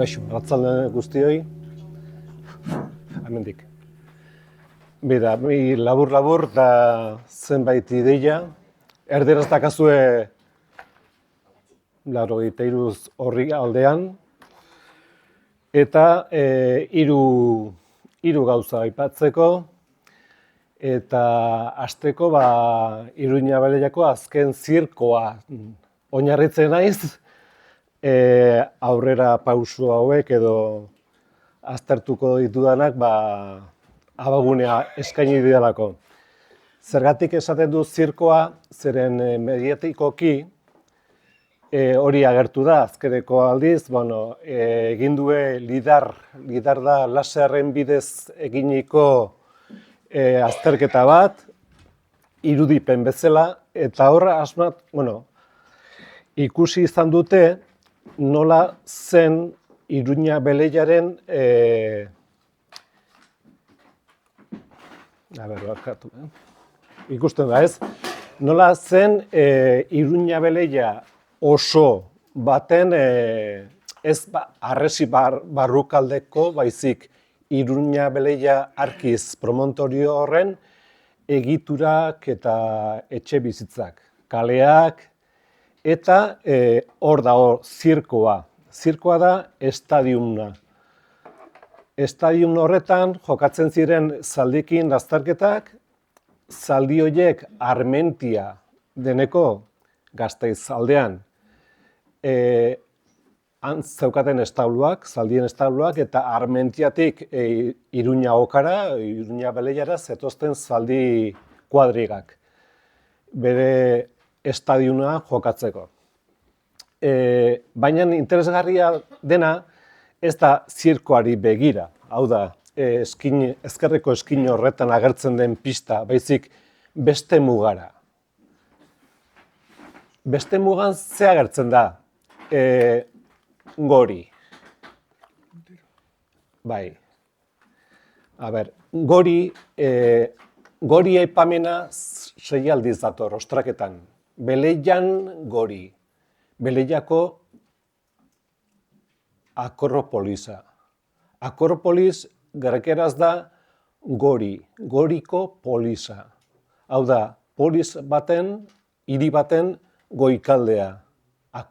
Kaixo, arratsalde guztioi. Hemendik. Bida, mi labur da zenbait ideia. Erderaz dakazue 83 horri aldean. Eta hiru gauza aipatzeko. Eta hasteko Iruña Beleiako azken zirkoa oinarritzen naiz. Aurrera pauso hauek edo aztertuko ditudanak abagunea eskaini didalako. Zergatik esaten du zirkoa, zeren mediatikoki hori agertu da, azkeneko aldiz, egin due lidar da laserren bidez eginiko azterketa bat, irudipen bezala, eta horra ikusi izan dute nola zen Iruña Beleiaren ikusten da ez, nola zen Iruña Beleia oso baten ez harresi barrukaldeko baizik Iruña Beleia Arkiz promontorio horren egiturak eta etxe bizitzak, kaleak, eta hor dago zirkoa. Zirkoa da estadiumna. Estadium horretan jokatzen ziren zaldikin azterketak, zaldi horiek Armentia deneko Gasteiz aldean zeukaten establuak, zaldien establuak, eta Armentiatik Iruña okara, Iruña Beleiara zetozten zaldi kuadrigak, bere estadiuna jokatzeko. Baina interesgarria dena ez da zirkoari begira, hau da, ezkerreko eskin horretan agertzen den pista, baizik beste mugara. Beste mugan ze agertzen da? Gori. Bai. Gori aipamena 6 aldiz dator, ostraketan. Beleian Gori. Beleiako Akropolisa. Akropolis grekeraz da Gori, Goriko polisa. Hau da, polis baten, hiri baten goikaldea.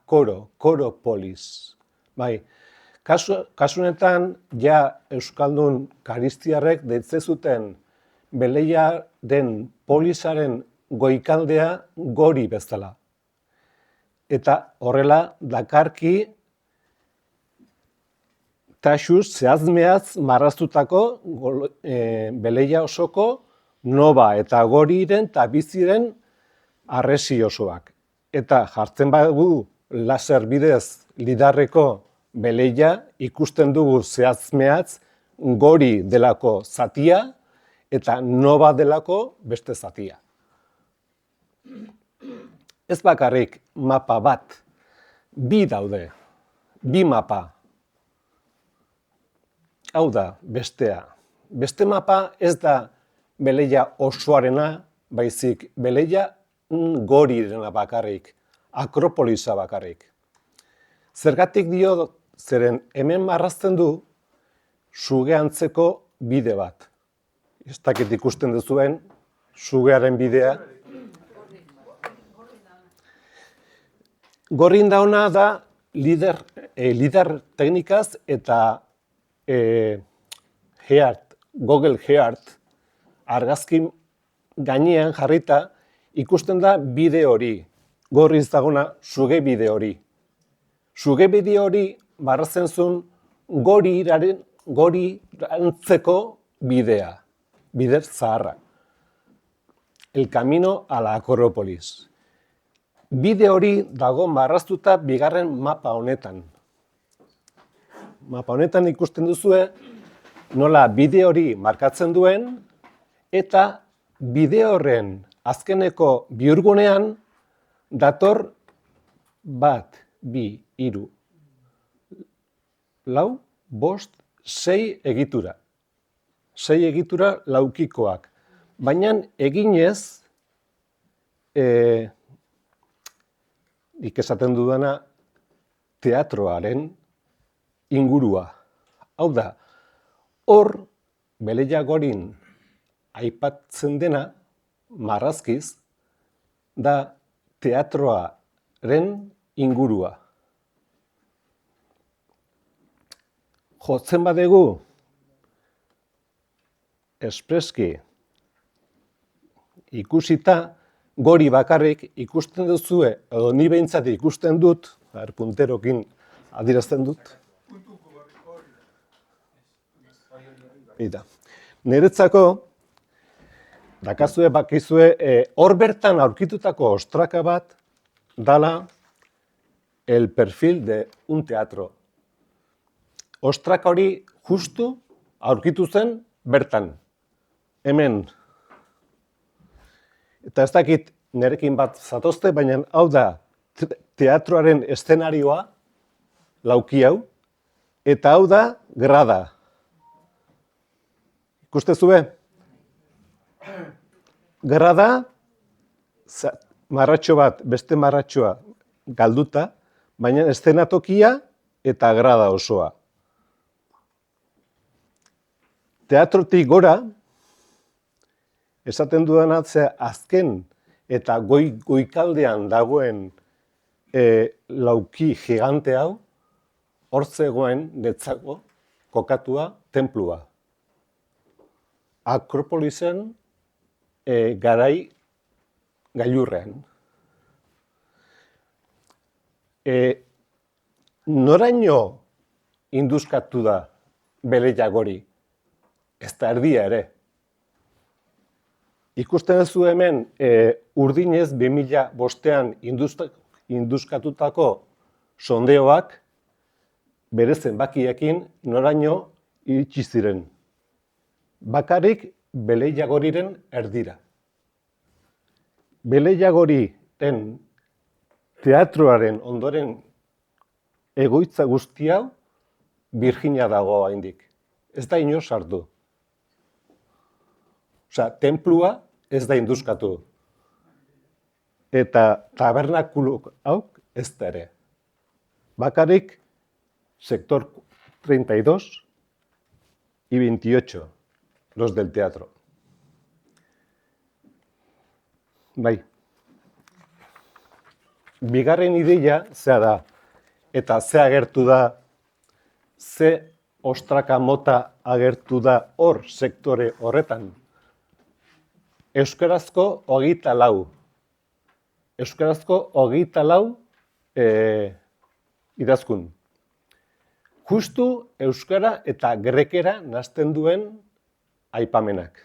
Koropolis. Bai, kasunetan ja Euskaldun karistiarrek deitzen zuten Beleiaren polisaren goikaldea Gori bezala. Eta horrela dakarki taxuz zehazmeaz marraztutako Beleia osoko Noba eta Goriren eta Biziren harresi osoak. Eta jartzen badugu laser bidez lidarreko Beleia ikusten dugu zehazmeaz Gori delako zatia eta Noba delako beste zatia. Ez bakarrik mapa bat, bi daude, bi mapa. Hau da, bestea. Beste mapa ez da Beleia osoarena, baizik Beleia Gorirena bakarrik, Akropolisa bakarrik. Zergatik dio, zeren hemen marrazten du suge antzeko bide bat. Ez dakit ikusten duzuen sugearen bidea. Gorindauna da lider teknikaz eta Google Earth argazkin gainean jarrita ikusten da bide hori, gorriz dagona suge bide hori. Suge bide hori marrazen zuen Gorirantzeko bidea, bide zaharra. El camino a la Acrópolis. Bide hori dago marraztuta bigarren mapa honetan. Mapa honetan ikusten duzue nola bide hori markatzen duen eta bide horren azkeneko bihurgunean dator 1, 2, 3, 4, 5, 6 egitura. 6 egitura laukikoak. Baina eginez nik esaten dudana teatroaren ingurua. Hau da, hor, Bele-Jagorin aipatzen dena, marrazkiz, da teatroaren ingurua. Jotzen badegu, espreski ikusita, gori bakarrik ikusten duzue, edo ni behintzat ikusten dut, punterokin adierazten dut. Niretzako, dakazue, bakizue, hor bertan aurkitutako ostraka bat dala el perfil de un teatro. Ostraka hori justu aurkitu zen bertan. Hemen. Eta ez dakit nerekin bat zatozte, baina hau da teatroaren eszenarioa, lauki hau, eta hau da grada. Ikustezue? Grada, marratxo bat, beste marratxoa galduta, baina eszenatokia eta grada osoa. Teatrotik gora, esaten dudan atzea azken eta goikaldean dagoen lauki gigante hau, hor zegoen netzako kokatua tenplua. Akropolisen garai gailurrean. Noraino induzkatu da Bele-Jagori? Ez da erdia ere. Ikusten duzu hemen urdinez 2005an induzkatutako sondeoak bere zenbakiekin noraino iritsi ziren. Bakarrik Bele-Jagoriren erdira. Bele-Jagoriren teatroaren ondoren egoitza guzti hau Birjina dago oraindik. Ez da inor sartu. Osea, tenplua ez da induzkatu. Eta tabernakuluk hau ez da ere. Bakarrik sector 32 y 28, los del teatro. Bai. Bigarren ideia zea da, eta ze agertu da, ze ostraka mota agertu da hor sektore horretan. Euskarazko 24. Euskarazko 24 idazkun. Justu euskara eta grekera nahasten duen aipamenak.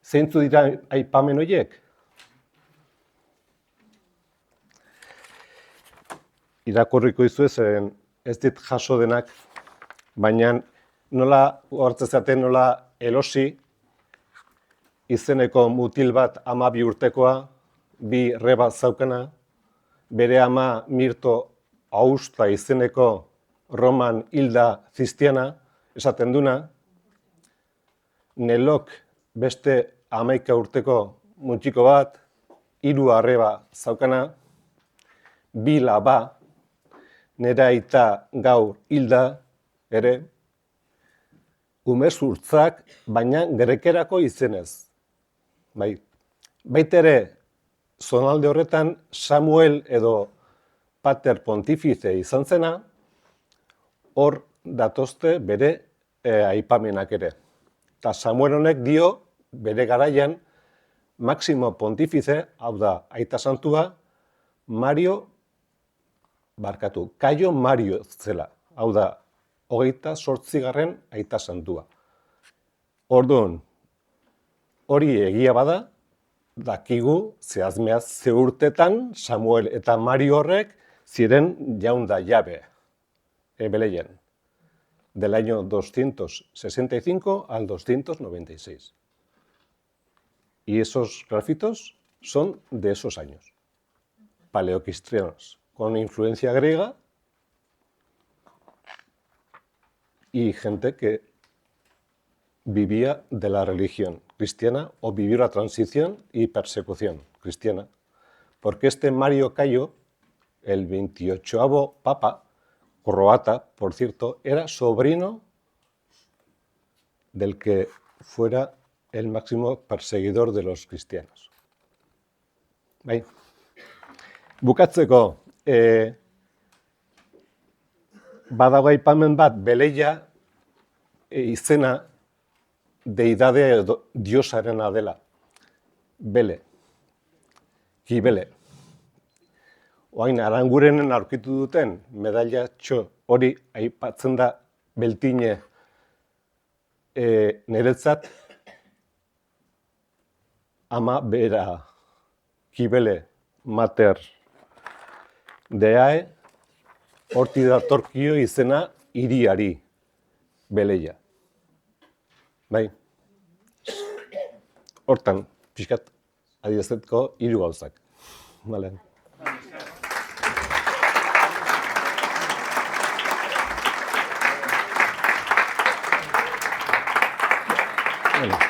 Zeintzu dira aipamen horiek? Irakurriko dizuet, zeren ez dit jaso denak, baina nola hortzezaten nola Elosi izeneko mutil bat 12 urtekoa, 2 reba zaukana, bere ama Mirto Austa izeneko Roman hilda ziztiana, esaten duna, Nelok beste 11 urteko mutxiko bat, 3 arreba zaukana, 2 laba, nera aita gaur hilda ere, umezurtzak, baina grekerako izenez. Baita ere, zonalde horretan Samuel edo Pater Pontifice izan zena, hor datozte bere aipamenak ere. Eta Samuel honek dio, bere garaian, Maximo Pontifice, hau da, aita santua, Caio Mario zela, hau da, 28. aita santua. Orduan, hori egia bada, dakigu zehazmeaz ze urtetan Samuel eta Mario horrek ziren jaunda jabe, Beleien, del año 265 al 296. Y esos grafitos son de esos años, paleocristianos, con influencia griega, y gente que vivía de la religión cristiana o vivió la transición y persecución cristiana. Porque este Mario Caio el 28º papa, croata, por cierto, era sobrino del que fuera el máximo perseguidor de los cristianos. Bai. Bukatzeko, badago aipamen bat, Beleia izena deidade edo diosarena dela. Bele. Kibele. Oain, Arangurenen aurkitu duten medallatxo hori aipatzen da Beltine niretzat ama bera Kibele mater deae horti datorkio izena hiriari Beleia. Bai. Hortan, pixkat adierazteko 3 gauzak. Vale. Bueno.